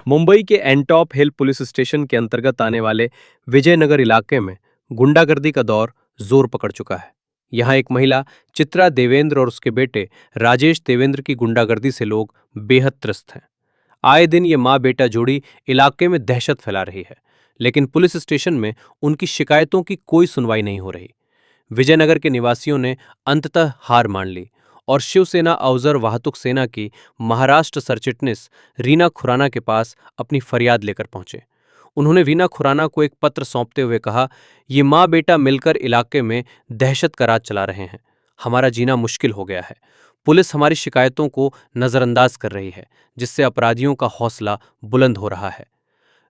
मुंबई के एंटॉप हिल police station के अंतर्गत आने वाले विजयनगर इलाके में गुंडागर्दी का दौर जोर पकड़ चुका है। यहां एक महिला चित्रा देवेंद्र और उसके बेटे राजेश देवेंद्र की गुंडागर्दी से लोग बेहद त्रस्त हैं। आए दिन ये माँ बेटा जोड़ी इलाके में दहशत फैला रही है, लेकिन पुलिस स्टेशन में उनकी शिकायतों की कोई सुनवाई नहीं हो रही। विजयनगर के निवासियों ने अंततः हार मान ली और शिवसेना अवजर वाहतुक सेना की महाराष्ट्र सरचिटनीस रीना खुराना के पास अपनी फरियाद लेकर पहुंचे। उन्होंने रीना खुराना को एक पत्र सौंपते हुए कहा, ये माँ बेटा मिलकर इलाके में दहशत का राज चला रहे हैं। हमारा जीना मुश्किल हो गया है। पुलिस हमारी शिकायतों को नजरअंदाज कर रही है, जिससे अपराधियों का हौसला बुलंद हो रहा है।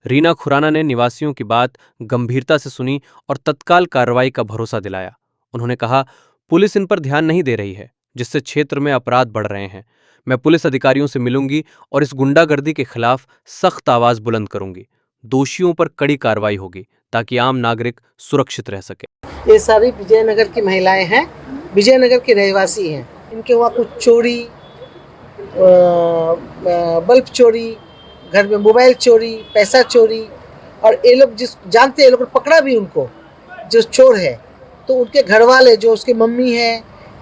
रीना खुराना ने निवासियों की बात गंभीरता से सुनी और तत्काल कार्रवाई का भरोसा दिलाया। उन्होंने कहा, पुलिस इन पर ध्यान नहीं दे रही है, जिससे क्षेत्र में अपराध बढ़ रहे हैं। मैं पुलिस अधिकारियों से मिलूंगी और इस गुंडागर्दी के खिलाफ सख्त आवाज बुलंद करूंगी। दोषियों पर कड़ी कार्रवाई होगी ताकि आम नागरिक सुरक्षित रह सके। ये सारी विजयनगर की महिलाएं हैं, विजयनगर के रहवासी हैं। इनके वहाँ कुछ चोरी, बल्ब चोरी, घर में मोबाइल चोरी, पैसा चोरी, और ये लोग जिस जानते हैं, ये लोग पकड़ा भी उनको जो चोर है, तो उनके घर वाले जो उसकी मम्मी है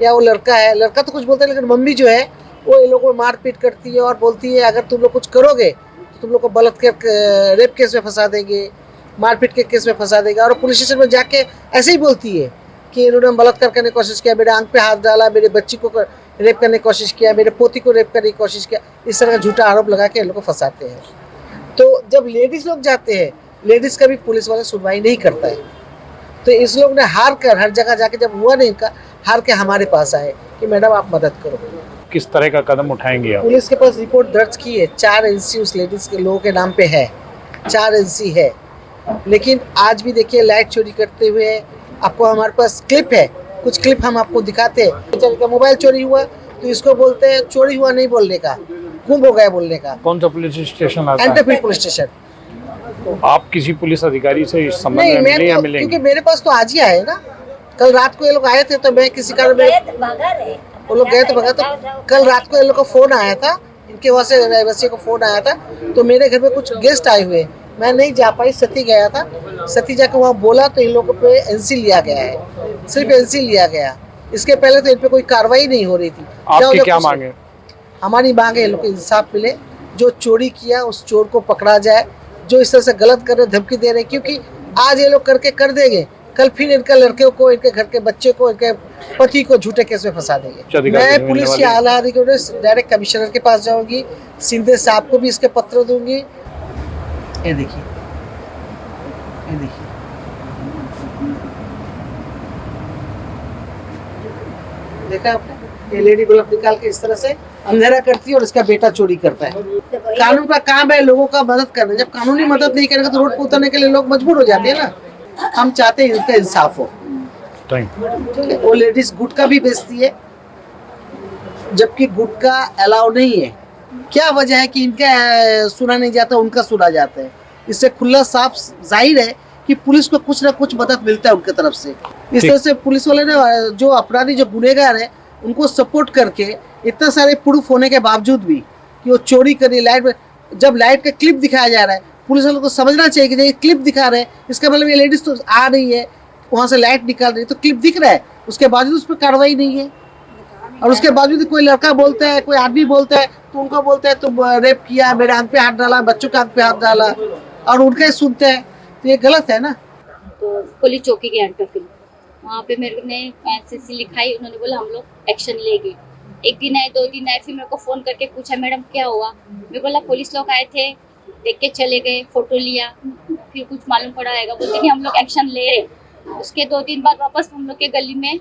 या वो लड़का है, लड़का तो कुछ बोलता है लेकिन मम्मी जो है वो ये लोगों को मारपीट करती है और बोलती है अगर तुम लोग कुछ करोगे तो तुम लोग को बलात्कार रेप केस में फंसा देंगे, मारपीट के केस में फंसा देगा। और पुलिस स्टेशन में जाके ऐसे ही बोलती है कि इन्होंने बलात्कार करने की कोशिश किया, मेरे आंख पे हाथ डाला, मेरे बच्ची को रेप करने की कोशिश किया, मेरे पोती को रेप करने की कोशिश किया। इस तरह का झूठा आरोप लगा के इन लोग को फंसाते हैं। तो जब लेडीज़ लोग जाते हैं, लेडीज़ का भी पुलिस वाले सुनवाई नहीं करता है। तो इस लोग ने हार कर हर जगह जाके, जब हुआ नहीं इनका, हार के हमारे पास आए कि मैडम आप मदद करो। किस तरह का कदम उठाएंगे आप? पुलिस के पास रिपोर्ट दर्ज की है, 4 एनसी उस लेडीज़ के लोगों के नाम पे है, 4 एनसी है। लेकिन आज भी देखिए लाइट चोरी करते हुए, आपको हमारे पास क्लिप है, कुछ क्लिप हम आपको दिखाते हैं। बेचारे का मोबाइल चोरी हुआ तो इसको बोलते हैं चोरी हुआ नहीं बोलने का, गुम हो गया बोलने का। कौन सा पुलिस स्टेशन आता है? एंटरफील्ड पुलिस स्टेशन। आप किसी पुलिस अधिकारी से इस संबंध में मिले या मिलेंगे? क्योंकि मेरे पास तो आज ही आए ना, कल रात को ये लोग आए थे तो मैं किसी कारण वो लोग गए तो भगा। तो कल रात को ये लोग का फ़ोन आया था, इनके वहाँ से रहवासी को फ़ोन आया था, तो मेरे घर में कुछ गेस्ट आए हुए, मैं नहीं जा पाई, सती गया था। सती जाकर वहाँ बोला तो इन लोगों पे एनसी लिया गया है, सिर्फ एनसी लिया गया। इसके पहले तो इन पे कोई कार्रवाई नहीं हो रही थी। आपकी क्या मांग है? हमारी मांग है इन लोग को इंसाफ मिले, जो चोरी किया उस चोर को पकड़ा जाए, जो इस तरह से गलत कर रहे, धमकी दे रहे। क्योंकि आज ये लोग करके कर देंगे, कल फिर इनके लड़के को, इनके घर के बच्चे को, इनके पति को झूठे केस में फंसा देंगे। मैं पुलिस के आला अधिकारी डायरेक्ट कमिश्नर के पास जाऊंगी, सिंधे साहब को भी इसके पत्र दूंगी। ये देखिए, ये देखिए, देखा आपने? ये लेडी बल्ब निकाल के इस तरह से अंधेरा करती है और इसका बेटा चोरी करता है। कानून का काम है लोगों का मदद करना। जब कानूनी मदद नहीं करेगा तो रोड पर उतरने के लिए लोग मजबूर हो जाते हैं ना। हम चाहते हैं इनका इंसाफ हो। वो लेडीज गुटखा भी बेचती है, जबकि गुटखा अलाउ नहीं है। क्या वजह है कि इनका सुना नहीं जाता, उनका सुना जाता है? इससे खुला साफ जाहिर है कि पुलिस को कुछ ना कुछ मदद मिलता है उनके तरफ से। इस तरह से पुलिस वाले ने जो अपराधी, जो गुनहगार है, उनको सपोर्ट करके इतना सारे प्रूफ होने के बावजूद भी कि वो चोरी करी, लाइट में जब लाइट का क्लिप दिखाया जा रहा है, पुलिस वालों को समझना चाहिए कि ये क्लिप दिखा रहे हैं, इसका मतलब ये लेडीज तो आ रही है, वहाँ से लाइट निकाल रही है, तो क्लिप दिख रहा है, उसके बावजूद उस पर कार्रवाई नहीं है। और उसके बावजूद कोई लड़का बोलता है, कोई आदमी बोलता है, तो उनको बोलता है तुम रेप किया, मेरे हाथ पे हाथ डाला, बच्चों के हाथ पे हाथ डाला, और उनका ही सुनते हैं, तो ये गलत है ना। तो पुलिस चौकी के एंटरफील्ड वहाँ पे मेरे ने एनसीसी लिखाई, उन्होंने बोला हम लोग एक्शन लेंगे। एक दिन आए, 2 दिन आए, फिर मेरे को फ़ोन करके पूछा मैडम क्या हुआ। मैं बोला पुलिस लोग आए थे, देख के चले गए, फोटो लिया, फिर कुछ मालूम पड़ा आएगा, बोलते कि हम लोग एक्शन ले रहे। उसके 2 दिन बाद वापस हम लोग के गली में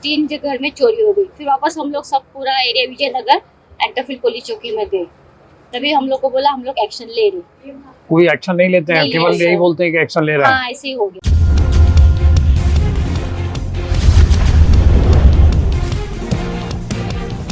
3 घर में चोरी हो गई। फिर वापस हम लोग सब पूरा एरिया विजयनगर एंटरफील्ड पुलिस चौकी में गए, तभी हम लोग को बोला हम लोग एक्शन ले रहे। कोई एक्शन नहीं लेते हैं, केवल यही बोलते हैं कि एक्शन ले रहे हैं। हाँ, ऐसे ही हो गया।